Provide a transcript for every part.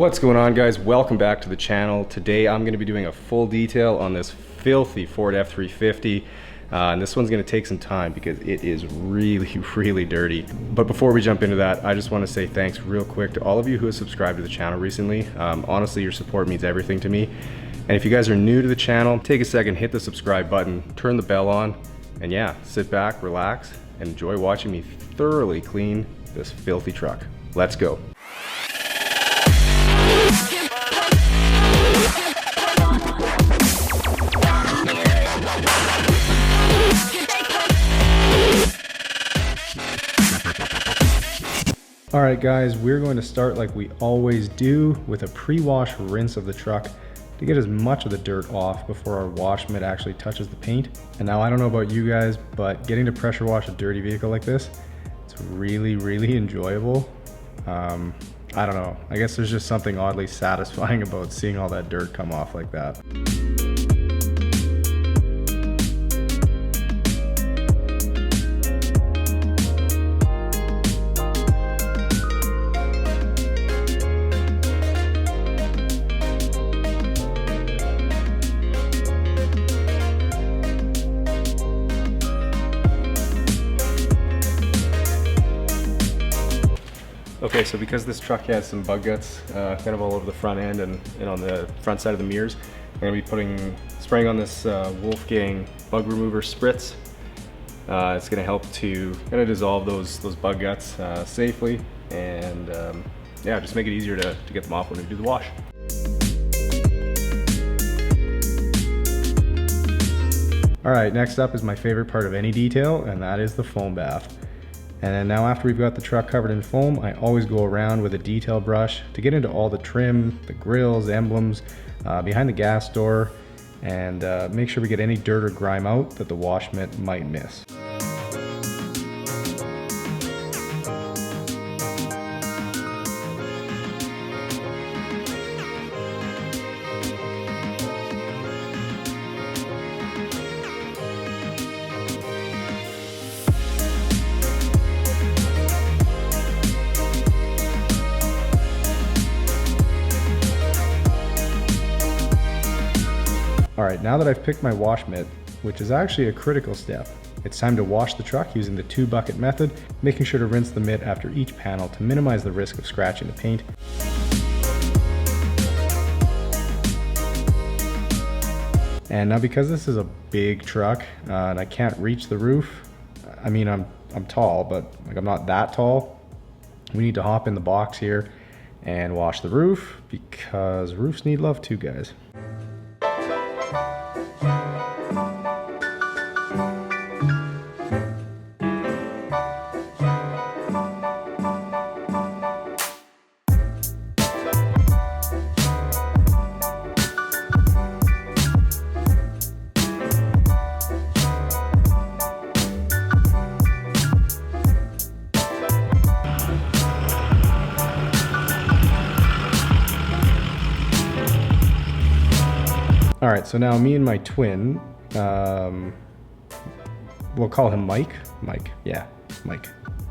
What's going on, guys? Welcome back to the channel. Today I'm going to be doing a full detail on this filthy Ford F-350. And this one's going to take some time because it is really dirty. But before we jump into that, I just want to say thanks real quick to all of you who have subscribed to the channel recently. Honestly, your support means everything to me. And if you guys are new to the channel, take a second, hit the subscribe button, turn the bell on, and yeah, sit back, relax, and enjoy watching me thoroughly clean this filthy truck. Let's go. Alright guys, we're going to start like we always do with a pre-wash rinse of the truck to get as much of the dirt off before our wash mitt actually touches the paint. And now I don't know about you guys, but getting to pressure wash a dirty vehicle like this, it's really enjoyable. I don't know, I guess there's just something oddly satisfying about seeing all that dirt come off like that. Okay, so because this truck has some bug guts kind of all over the front end and on the front side of the mirrors, I'm going to be spraying on this Wolfgang bug remover spritz. It's going to help to kind of dissolve those bug guts safely and yeah, just make it easier to get them off when we do the wash. Alright, next up is my favorite part of any detail, and that is the foam bath. And then now after we've got the truck covered in foam, I always go around with a detail brush to get into all the trim, the grills, emblems, behind the gas door, and make sure we get any dirt or grime out that the wash mitt might miss. Alright, now that I've picked my wash mitt, which is actually a critical step, it's time to wash the truck using the 2-bucket method, making sure to rinse the mitt after each panel to minimize the risk of scratching the paint. And now because this is a big truck and I can't reach the roof, I mean I'm tall, but like I'm not that tall, we need to hop in the box here and wash the roof because roofs need love too, guys. Alright, so now me and my twin, we'll call him Mike. Mike.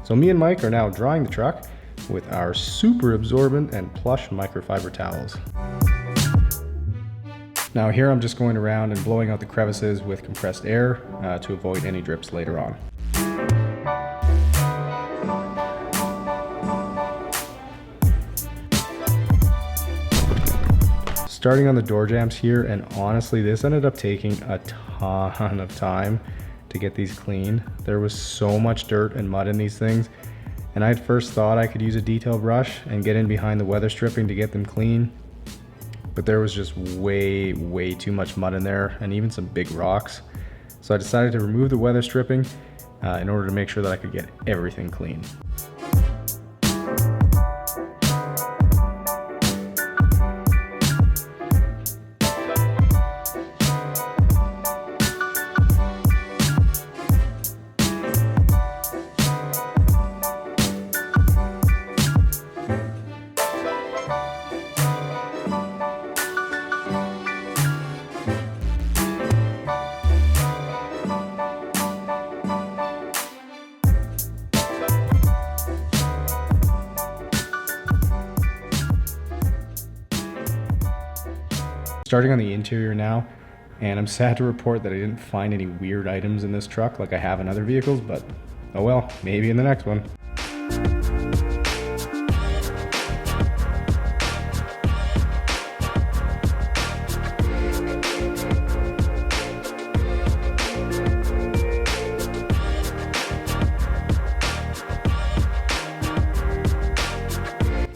So me and Mike are now drying the truck with our super absorbent and plush microfiber towels. Now here I'm just going around and blowing out the crevices with compressed air to avoid any drips later on. Starting on the door jambs here, and honestly this ended up taking a ton of time to get these clean. There was so much dirt and mud in these things, and I at first thought I could use a detail brush and get in behind the weather stripping to get them clean, but there was just way too much mud in there and even some big rocks. So I decided to remove the weather stripping in order to make sure that I could get everything clean. Starting on the interior now, and I'm sad to report that I didn't find any weird items in this truck like I have in other vehicles, but oh well, maybe in the next one.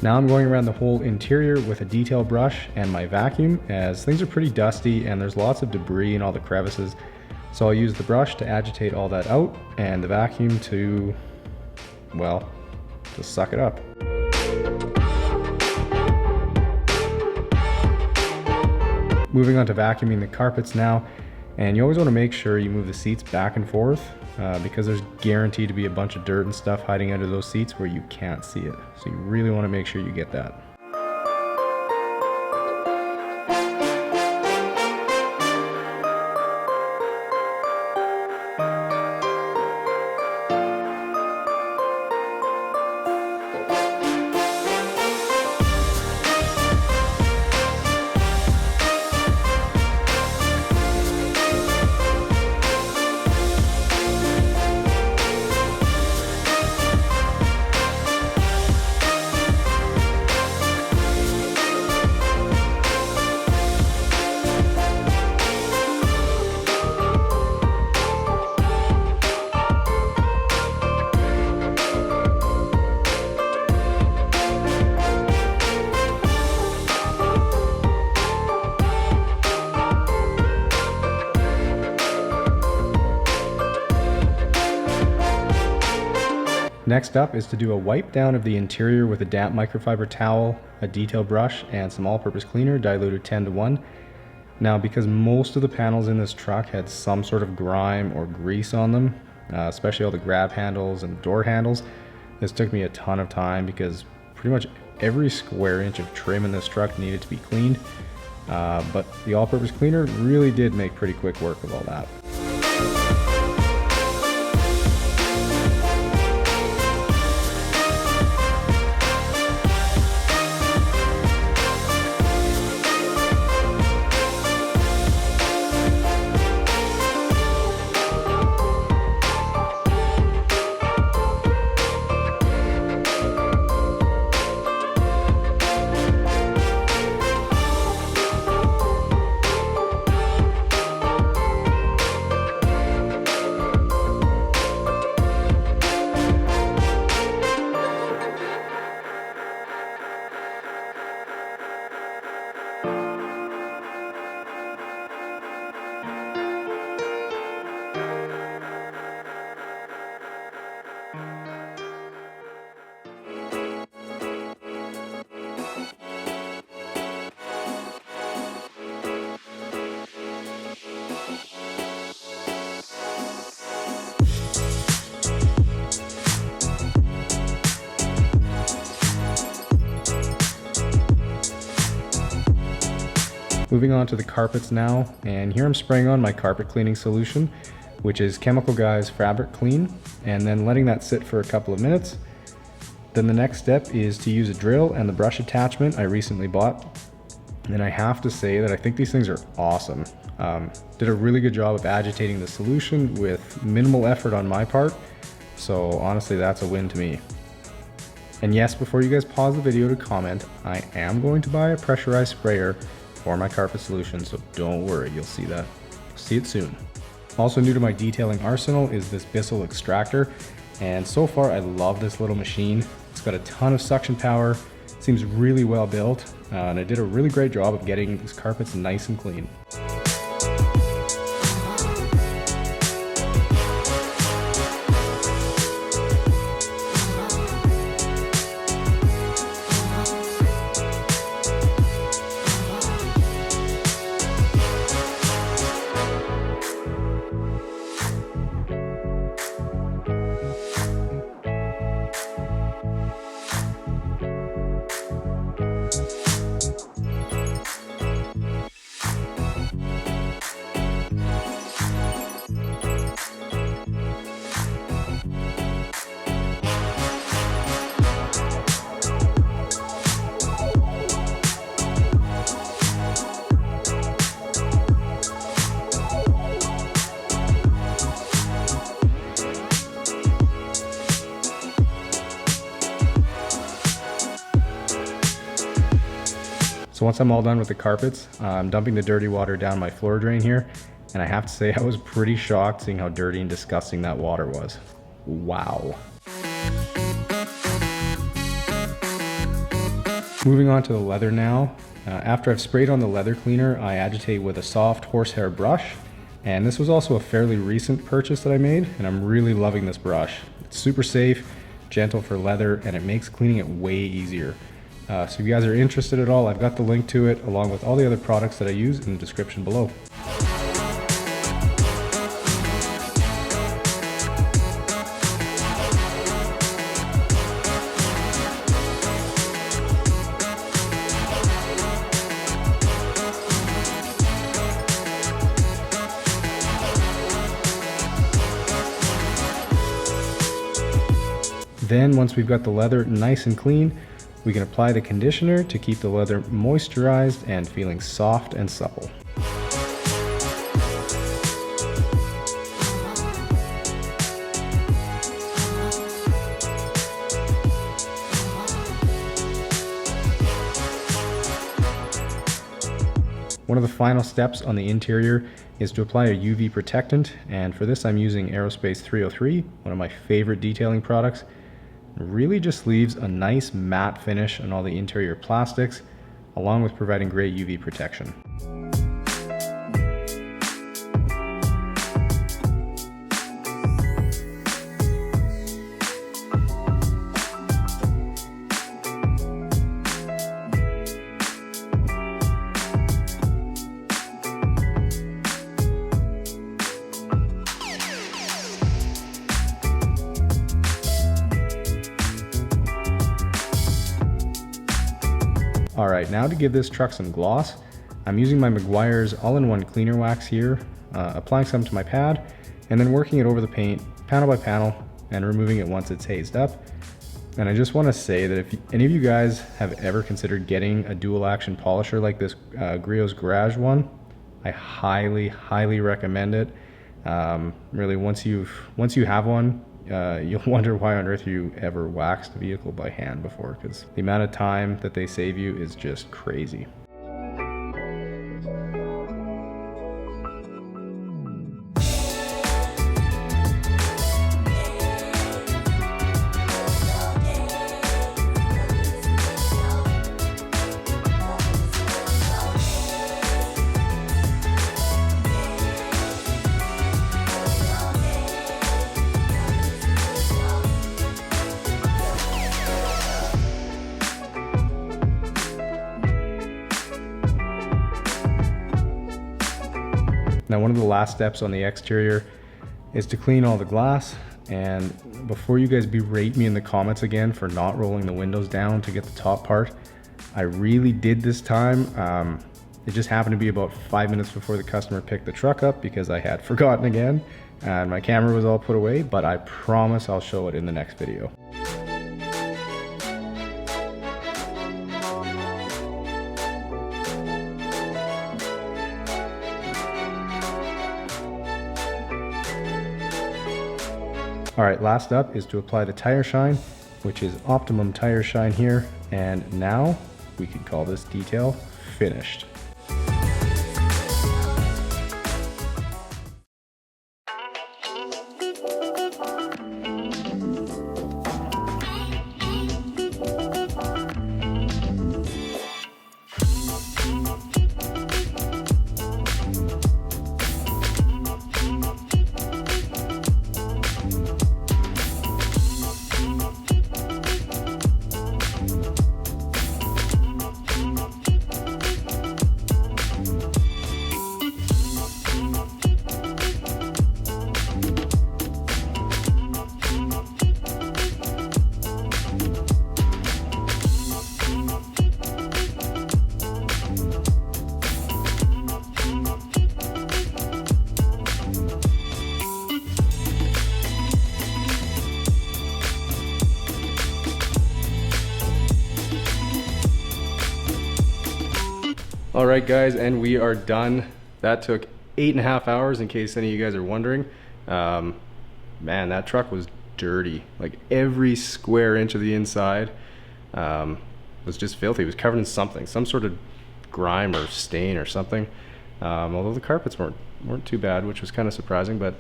Now I'm going around the whole interior with a detail brush and my vacuum, as things are pretty dusty and there's lots of debris in all the crevices. So I'll use the brush to agitate all that out and the vacuum to, well, to suck it up. Moving on to vacuuming the carpets now, and you always want to make sure you move the seats back and forth because there's guaranteed to be a bunch of dirt and stuff hiding under those seats where you can't see it. So you really want to make sure you get that. Next up is to do a wipe down of the interior with a damp microfiber towel, a detail brush, and some all-purpose cleaner diluted 10:1. Now, because most of the panels in this truck had some sort of grime or grease on them, especially all the grab handles and door handles, this took me a ton of time because pretty much every square inch of trim in this truck needed to be cleaned. But the all-purpose cleaner really did make pretty quick work of all that. Moving on to the carpets now, and here I'm spraying on my carpet cleaning solution, which is Chemical Guy's Fabric Clean, and then letting that sit for a couple of minutes. Then the next step is to use a drill and the brush attachment I recently bought. And I have to say that I think these things are awesome. Did a really good job of agitating the solution with minimal effort on my part, so honestly that's a win to me. And yes, before you guys pause the video to comment, I am going to buy a pressurized sprayer for my carpet solution, so don't worry, you'll see that. See it soon. Also new to my detailing arsenal is this Bissell extractor, and so far I love this little machine. It's got a ton of suction power, seems really well built, and it did a really great job of getting these carpets nice and clean. once I'm all done with the carpets, I'm dumping the dirty water down my floor drain here. And I have to say, I was pretty shocked seeing how dirty and disgusting that water was. Wow. Moving on to the leather now. After I've sprayed on the leather cleaner, I agitate with a soft horsehair brush. And this was also a fairly recent purchase that I made, and I'm really loving this brush. It's super safe, gentle for leather, and it makes cleaning it way easier. So if you guys are interested at all, I've got the link to it along with all the other products that I use in the description below. Then once we've got the leather nice and clean, we can apply the conditioner to keep the leather moisturized and feeling soft and supple. One of the final steps on the interior is to apply a UV protectant, and for this I'm using Aerospace 303, one of my favorite detailing products. It really just leaves a nice matte finish on all the interior plastics, along with providing great UV protection. All right, now to give this truck some gloss, I'm using my Meguiar's all-in-one cleaner wax here, applying some to my pad, and then working it over the paint, panel by panel, and removing it once it's hazed up. And I just want to say that if any of you guys have ever considered getting a dual action polisher like this Griot's Garage one, I highly, highly recommend it. Really, once you have one, you'll wonder why on earth you ever waxed a vehicle by hand before, because the amount of time that they save you is just crazy. Now, one of the last steps on the exterior is to clean all the glass. And before you guys berate me in the comments again for not rolling the windows down to get the top part, I really did this time. It just happened to be about 5 minutes before the customer picked the truck up because I had forgotten again and my camera was all put away, but I promise I'll show it in the next video. All right, last up is to apply the tire shine, which is Optimum Tire Shine here. And now we can call this detail finished. All right, guys, and we are done. That took 8.5 hours, in case any of you guys are wondering. Man, that truck was dirty. Like every square inch of the inside was just filthy. It was covered in something, some sort of grime or stain or something. Although the carpets weren't too bad, which was kind of surprising. But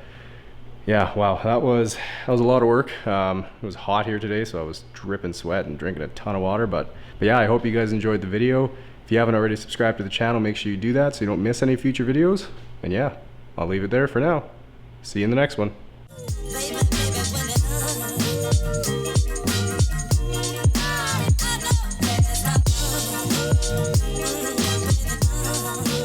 yeah, wow, that was a lot of work. It was hot here today, so I was dripping sweat and drinking a ton of water. But yeah, I hope you guys enjoyed the video. If you haven't already subscribed to the channel, make sure you do that so you don't miss any future videos. And yeah, I'll leave it there for now. See you in the next one.